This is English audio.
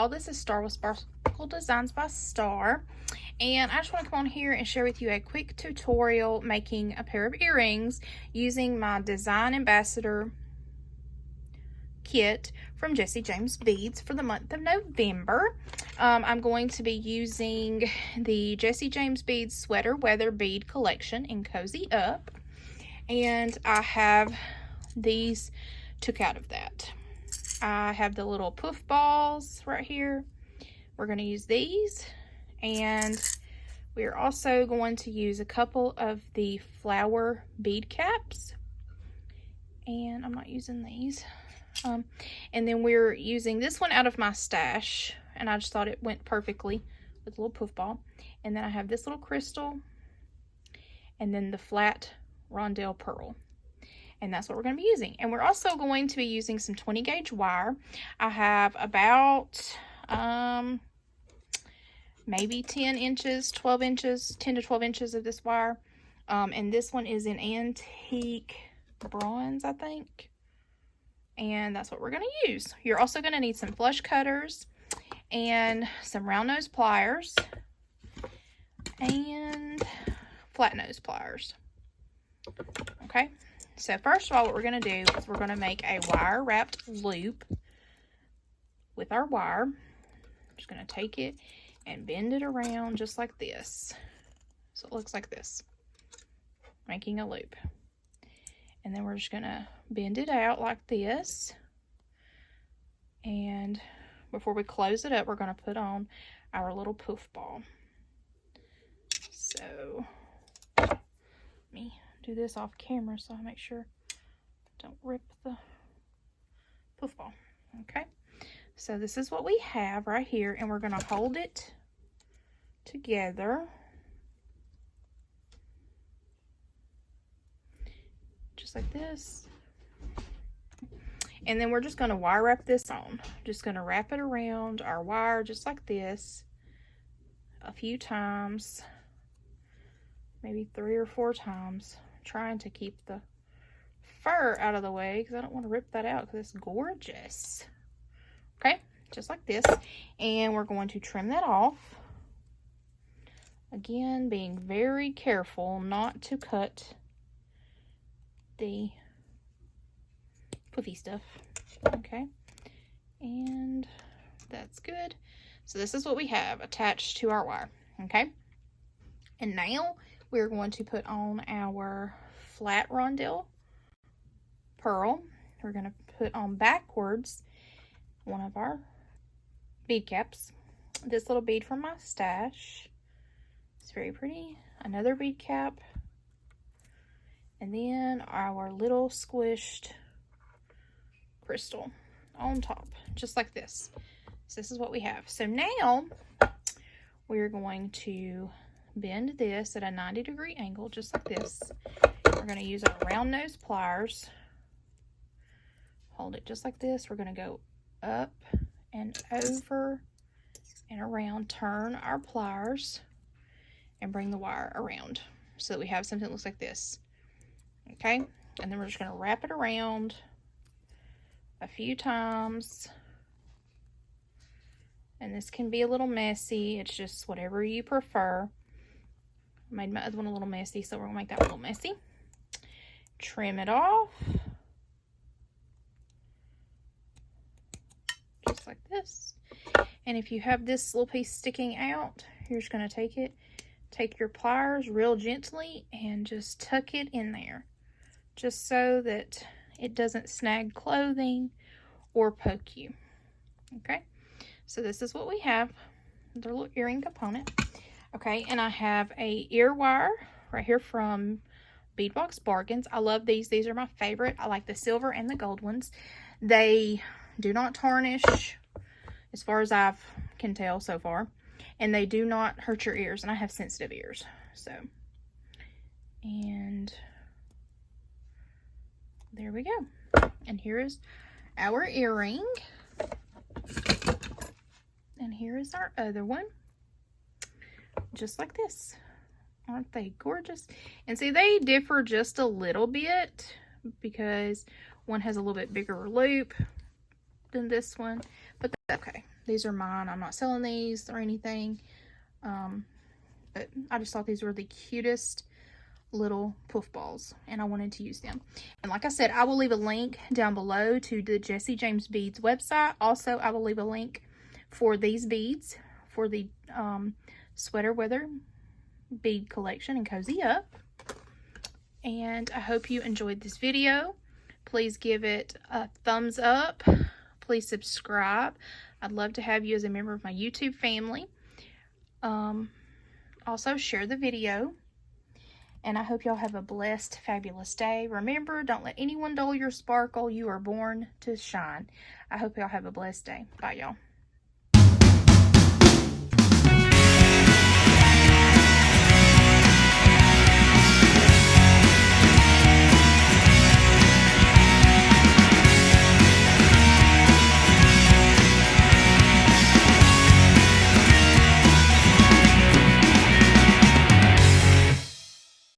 all this is Star with Sparkle Designs by Star. And I just want to come on here and share with you a quick tutorial making a pair of earrings using my Design Ambassador kit from Jessie James Beads for the month of November. I'm going to be using the Jessie James Beads Sweater Weather Bead Collection in Cozy Up. And I have these took out of that. I have the little poof balls right here. We're going to use these. And we're also going to use a couple of the flower bead caps. And I'm not using these. And then we're using this one out of my stash, and I just thought it went perfectly with a little poof ball. And then I have this little crystal, and then the flat rondelle pearl, and that's what we're going to be using. And we're also going to be using some 20 gauge wire. I have about maybe 10 inches, 12 inches, 10 to 12 inches of this wire, and this one is in antique bronze, I think. And that's what we're going to use. You're also going to need some flush cutters and some round nose pliers and flat nose pliers. Okay, so first of all, what we're going to do is we're going to make a wire wrapped loop with our wire. I'm just going to take it and bend it around just like this. So it looks like this, making a loop. And then we're just going to bend it out like this. And before we close it up, we're going to put on our little poof ball. So let me do this off camera so I make sure I don't rip the poof ball. Okay, so this is what we have right here, and we're going to hold it together just like this. And then we're just going to wire wrap this on. Just going to wrap it around our wire just like this a few times, maybe 3 or 4 times, trying to keep the fur out of the way because I don't want to rip that out because it's gorgeous. Okay, just like this. And we're going to trim that off. Again, being very careful not to cut the poofy stuff. Okay, and that's good. So this is what we have attached to our wire. Okay, and now we're going to put on our flat rondelle pearl. We're going to put on backwards one of our bead caps. This little bead from my stash. It's very pretty. Another bead cap. And then our little squished crystal on top, just like this. So this is what we have. So now we're going to bend this at a 90-degree angle, just like this. We're going to use our round nose pliers. Hold it just like this. We're going to go up and over and around, turn our pliers, and bring the wire around so that we have something that looks like this. Okay, and then we're just going to wrap it around a few times. And this can be a little messy. It's just whatever you prefer. I made my other one a little messy, so we're going to make that a little messy. Trim it off. Just like this. And if you have this little piece sticking out, you're just going to take it. Take your pliers real gently and just tuck it in there. Just so that it doesn't snag clothing or poke you. Okay, so this is what we have, the little earring component. Okay, and I have a ear wire right here from Beadbox Bargains. I love these. These are my favorite. I like the silver and the gold ones. They do not tarnish as far as I can tell so far, and they do not hurt your ears, and I have sensitive ears. So, and there we go. And here is our earring. And here is our other one. Just like this. Aren't they gorgeous? And see, they differ just a little bit because one has a little bit bigger loop than this one. But that's okay. These are mine. I'm not selling these or anything. But I just thought these were the cutest little poof balls, and I wanted to use them. And like I said, I will leave a link down below to the Jesse James Beads website. Also, I will leave a link for these beads for the sweater weather bead collection and cozy up. And I hope you enjoyed this video. Please give it a thumbs up. Please subscribe. I'd love to have you as a member of my YouTube family. Also, share the video. And I hope y'all have a blessed, fabulous day. Remember, don't let anyone dull your sparkle. You are born to shine. I hope y'all have a blessed day. Bye, y'all.